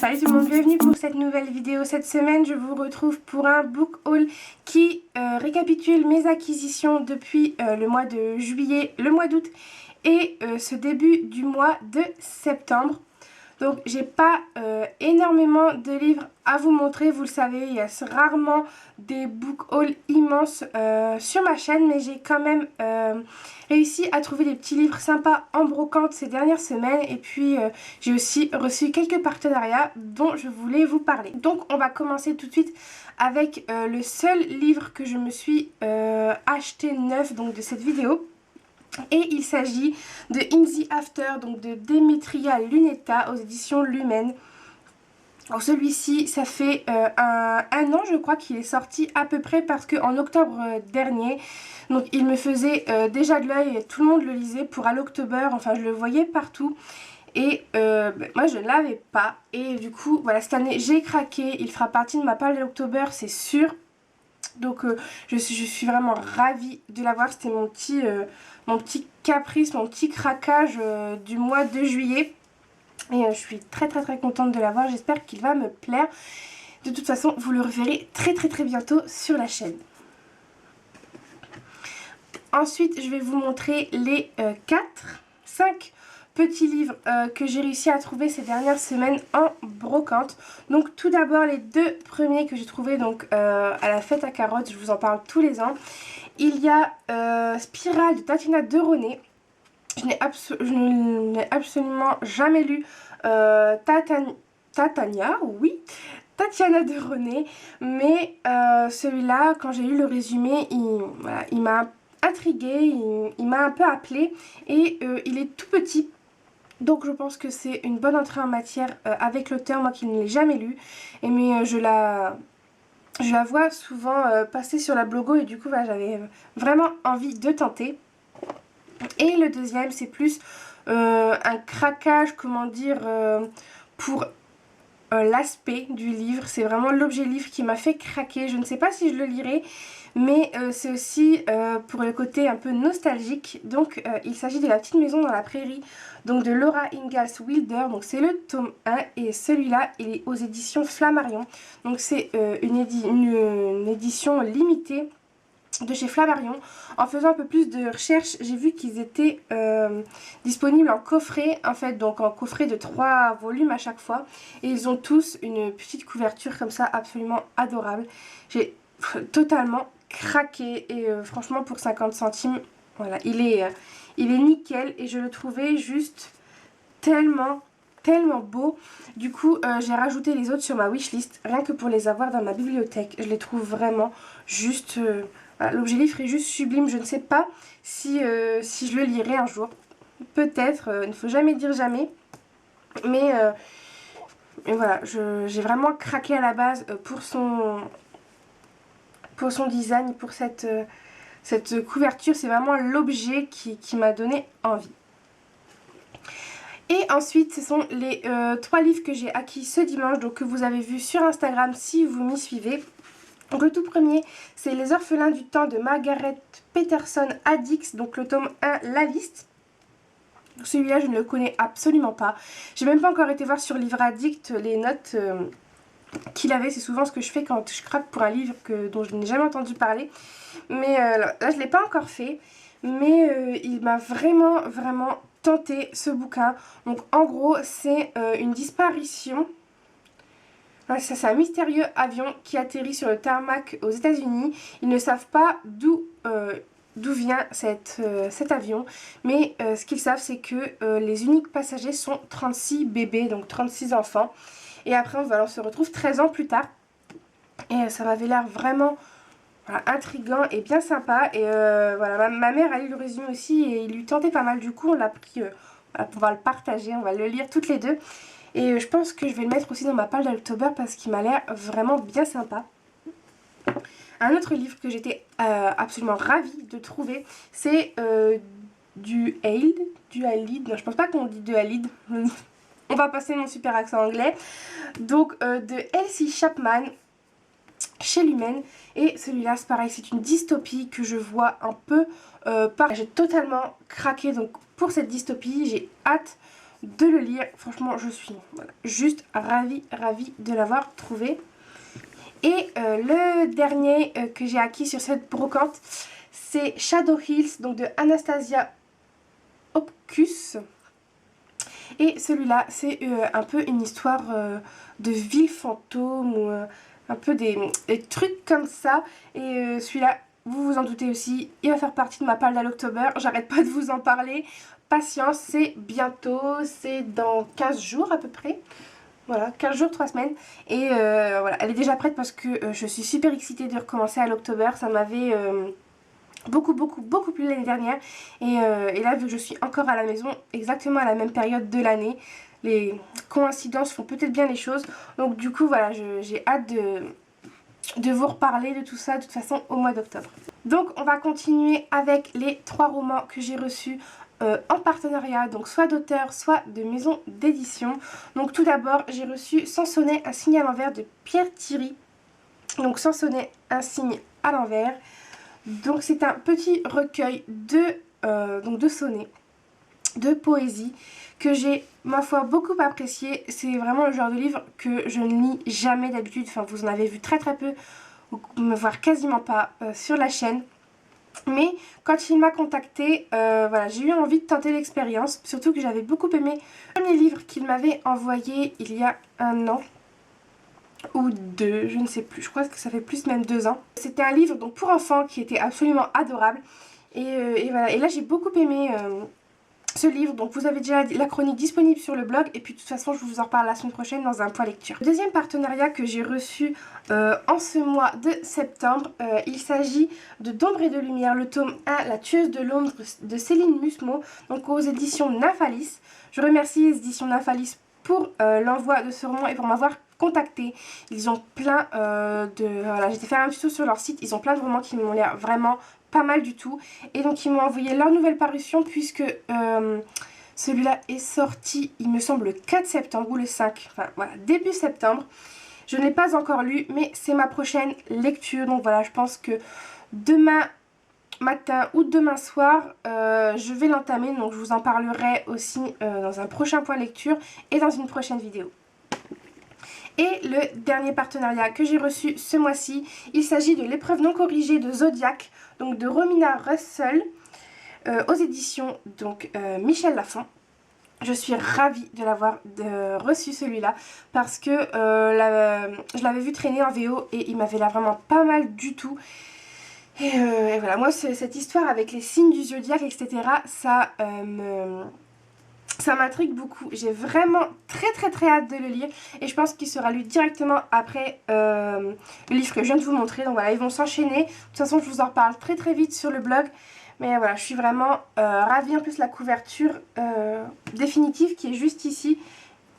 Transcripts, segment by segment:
Salut tout le monde, bienvenue pour cette nouvelle vidéo. Cette semaine, je vous retrouve pour un book haul qui récapitule mes acquisitions depuis le mois de juillet, le mois d'août et ce début du mois de septembre. Donc, j'ai pas énormément de livres à vous montrer, vous le savez, il y a rarement des book hauls immenses sur ma chaîne, mais j'ai quand même réussi à trouver des petits livres sympas en brocante ces dernières semaines. Et puis, j'ai aussi reçu quelques partenariats dont je voulais vous parler. Donc, on va commencer tout de suite avec le seul livre que je me suis acheté neuf donc, de cette vidéo. Et il s'agit de In the After, donc de Demetria Luneta aux éditions Lumen. Alors celui-ci, ça fait un an je crois qu'il est sorti à peu près parce qu'en octobre dernier, donc il me faisait déjà de l'œil et tout le monde le lisait pour à l'October, enfin je le voyais partout. Et moi je ne l'avais pas et du coup voilà cette année j'ai craqué, il fera partie de ma palle de l'October c'est sûr. Donc je suis vraiment ravie de l'avoir, c'était mon petit caprice, mon petit craquage du mois de juillet. Et je suis très contente de l'avoir, j'espère qu'il va me plaire. De toute façon, vous le reverrez très bientôt sur la chaîne. Ensuite, je vais vous montrer les 5 petits livres que j'ai réussi à trouver ces dernières semaines en brocante. Donc tout d'abord les deux premiers que j'ai trouvés donc à la fête à carottes, je vous en parle tous les ans. Il y a Spirale de Tatiana Deronay. Je n'ai absolument jamais lu Tatiana Deronay, mais celui-là, quand j'ai lu le résumé, il m'a intriguée, il m'a un peu appelée et il est tout petit. Donc je pense que c'est une bonne entrée en matière avec l'auteur, moi qui ne l'ai jamais lu. Mais je la vois souvent passer sur la blogo et du coup voilà, j'avais vraiment envie de tenter. Et le deuxième c'est plus un craquage, comment dire, pour l'aspect du livre. C'est vraiment l'objet livre qui m'a fait craquer. Je ne sais pas si je le lirai, mais c'est aussi pour le côté un peu nostalgique. Donc il s'agit de La petite maison dans la prairie, donc de Laura Ingalls Wilder. Donc c'est le tome 1 et celui-là il est aux éditions Flammarion. Donc c'est une édition limitée de chez Flammarion. En faisant un peu plus de recherche, j'ai vu qu'ils étaient disponibles en coffret, en fait, donc en coffret de 3 volumes à chaque fois. Et ils ont tous une petite couverture comme ça, absolument adorable. J'ai totalement craqué et franchement pour 50 centimes, voilà, il est nickel et je le trouvais juste tellement beau. Du coup j'ai rajouté les autres sur ma wishlist rien que pour les avoir dans ma bibliothèque. Je les trouve vraiment juste voilà, l'objet livre est juste sublime. Je ne sais pas si je le lirai un jour, peut-être, il ne faut jamais dire jamais, mais voilà, j'ai vraiment craqué à la base pour son design, pour cette couverture. C'est vraiment l'objet qui m'a donné envie. Et ensuite, ce sont les 3 livres que j'ai acquis ce dimanche, donc que vous avez vu sur Instagram si vous m'y suivez. Donc le tout premier, c'est Les orphelins du temps de Margaret Peterson Addix, donc le tome 1, La liste. Celui-là, je ne le connais absolument pas. J'ai même pas encore été voir sur Livre Addict les notes qu'il avait. C'est souvent ce que je fais quand je craque pour un livre dont je n'ai jamais entendu parler. Mais là, je ne l'ai pas encore fait. Mais il m'a vraiment tenté ce bouquin. Donc en gros, c'est une disparition. C'est un mystérieux avion qui atterrit sur le tarmac aux États-Unis. Ils ne savent pas d'où vient cet avion, mais ce qu'ils savent c'est que les uniques passagers sont 36 bébés, donc 36 enfants. Et après on se retrouve 13 ans plus tard. Et ça m'avait l'air vraiment intriguant et bien sympa. Et voilà, ma mère a lu le résumé aussi et il lui tentait pas mal. Du coup on l'a pris, on va le partager, on va le lire toutes les deux. Et je pense que je vais le mettre aussi dans ma palle d'October parce qu'il m'a l'air vraiment bien sympa. Un autre livre que j'étais absolument ravie de trouver, c'est du Ailid. Non, je pense pas qu'on dit du Ailid. On va passer mon super accent anglais. Donc de Elsie Chapman chez Lumen. Et celui-là, c'est pareil, c'est une dystopie que je vois un peu par... J'ai totalement craqué donc pour cette dystopie. J'ai hâte de le lire. Franchement, je suis juste ravie de l'avoir trouvé. Et le dernier que j'ai acquis sur cette brocante, c'est Shadow Hills, donc de Anastasia Opkus. Et celui-là, c'est un peu une histoire de ville fantôme ou un peu des trucs comme ça. Et celui-là, vous vous en doutez aussi, il va faire partie de ma palle d'October. J'arrête pas de vous en parler. Patience, c'est bientôt, c'est dans 15 jours à peu près. Voilà, 15 jours, 3 semaines. Et voilà, elle est déjà prête parce que je suis super excitée de recommencer à l'October. Ça m'avait beaucoup plu l'année dernière. Et là, vu que je suis encore à la maison, exactement à la même période de l'année, les coïncidences font peut-être bien les choses. Donc du coup, voilà, j'ai hâte de vous reparler de tout ça de toute façon au mois d'octobre. Donc on va continuer avec les 3 romans que j'ai reçus en partenariat, donc soit d'auteur, soit de maison d'édition. Donc tout d'abord, j'ai reçu Sans sonnet, un signe à l'envers de Pierre Thierry. Donc Sans sonnet, un signe à l'envers. Donc c'est un petit recueil de sonnets, de poésie que j'ai, ma foi, beaucoup apprécié. C'est vraiment le genre de livre que je ne lis jamais d'habitude. Enfin, vous en avez vu très peu, voire quasiment pas sur la chaîne. Mais quand il m'a contacté, voilà, j'ai eu envie de tenter l'expérience. Surtout que j'avais beaucoup aimé le premier livre qu'il m'avait envoyé il y a 1 an. Ou 2, je ne sais plus, je crois que ça fait plus même 2 ans. C'était un livre donc pour enfants qui était absolument adorable. Et voilà, et là j'ai beaucoup aimé ce livre. Donc vous avez déjà la chronique disponible sur le blog. Et puis de toute façon je vous en reparle la semaine prochaine dans un point lecture. Le deuxième partenariat que j'ai reçu en ce mois de septembre, il s'agit de D'ombre et de lumière, le tome 1, La tueuse de l'ombre de Céline Musmot, donc aux éditions Nymphalis. Je remercie les éditions Nymphalis pour l'envoi de ce roman et pour m'avoir contacté. Ils ont plein voilà, j'étais faire un petit tour sur leur site, ils ont plein de romans qui m'ont l'air vraiment pas mal du tout. Et donc ils m'ont envoyé leur nouvelle parution puisque celui-là est sorti, il me semble, le 4 septembre ou le 5, enfin voilà, début septembre. Je ne l'ai pas encore lu, mais c'est ma prochaine lecture. Donc voilà, je pense que demain matin ou demain soir, je vais l'entamer. Donc je vous en parlerai aussi dans un prochain point lecture et dans une prochaine vidéo. Et le dernier partenariat que j'ai reçu ce mois-ci, il s'agit de L'épreuve non corrigée de Zodiac, donc de Romina Russell, aux éditions donc Michel Lafon. Je suis ravie de l'avoir reçu celui-là parce que je l'avais vu traîner en VO et il m'avait l'air vraiment pas mal du tout. Et voilà, moi cette histoire avec les signes du zodiaque, etc., ça m'intrigue beaucoup. J'ai vraiment très hâte de le lire. Et je pense qu'il sera lu directement après le livre que je viens de vous montrer. Donc voilà, ils vont s'enchaîner. De toute façon, je vous en reparle très vite sur le blog. Mais voilà, je suis vraiment ravie. En plus, la couverture définitive qui est juste ici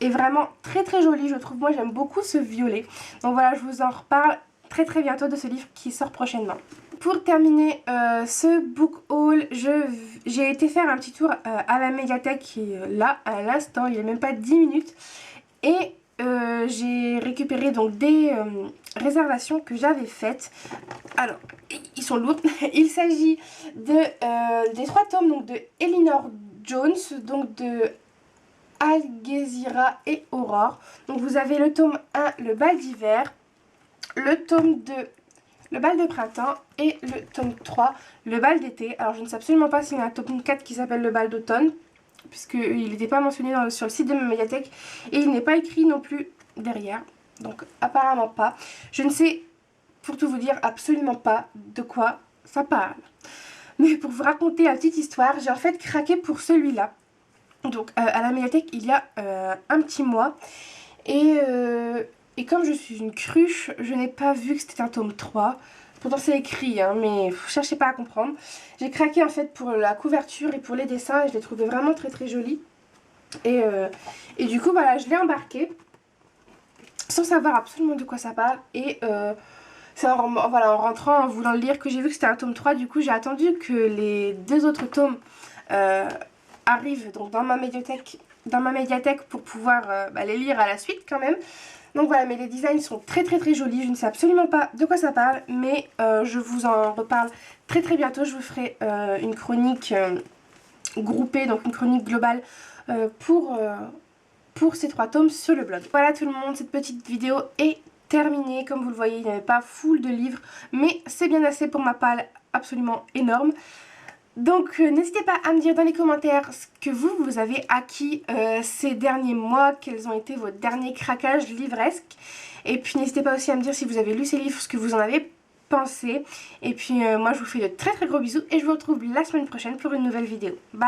est vraiment très jolie, je trouve. Moi, j'aime beaucoup ce violet. Donc voilà, je vous en reparle très bientôt de ce livre qui sort prochainement. Pour terminer ce book haul, j'ai été faire un petit tour à la médiathèque qui est là à l'instant, il n'y a même pas 10 minutes. Et j'ai récupéré donc des réservations que j'avais faites. Alors, ils sont lourds. Il s'agit des 3 tomes donc, de Elinor Jones, donc de Algezira et Aurore. Donc vous avez le tome 1, le bal d'hiver, le tome 2, le bal de printemps et le tome 3, le bal d'été. Alors je ne sais absolument pas s'il y a un tome 4 qui s'appelle le bal d'automne, puisqu'il n'était pas mentionné sur le site de ma médiathèque et il n'est pas écrit non plus derrière. Donc apparemment pas. Je ne sais, pour tout vous dire, absolument pas de quoi ça parle. Mais pour vous raconter la petite histoire, j'ai en fait craqué pour celui-là. Donc à la médiathèque il y a un petit mois. Et comme je suis une cruche, je n'ai pas vu que c'était un tome 3. Pourtant c'est écrit, hein, mais cherchez pas à comprendre. J'ai craqué en fait pour la couverture et pour les dessins et je l'ai trouvé vraiment très joli. Et du coup voilà, je l'ai embarqué sans savoir absolument de quoi ça parle. Et c'est voilà, en rentrant, en voulant le lire, que j'ai vu que c'était un tome 3. Du coup j'ai attendu que les 2 autres tomes arrivent donc dans ma médiathèque pour pouvoir les lire à la suite quand même. Donc voilà, mais les designs sont très jolis. Je ne sais absolument pas de quoi ça parle, mais je vous en reparle très bientôt. Je vous ferai une chronique groupé, donc une chronique globale pour ces 3 tomes sur le blog. Voilà tout le monde, cette petite vidéo est terminée. Comme vous le voyez, il n'y avait pas full de livres, mais c'est bien assez pour ma palle absolument énorme. Donc n'hésitez pas à me dire dans les commentaires ce que vous avez acquis ces derniers mois, quels ont été vos derniers craquages livresques. Et puis n'hésitez pas aussi à me dire si vous avez lu ces livres, ce que vous en avez pensé. Et puis moi je vous fais de très gros bisous et je vous retrouve la semaine prochaine pour une nouvelle vidéo. Bye!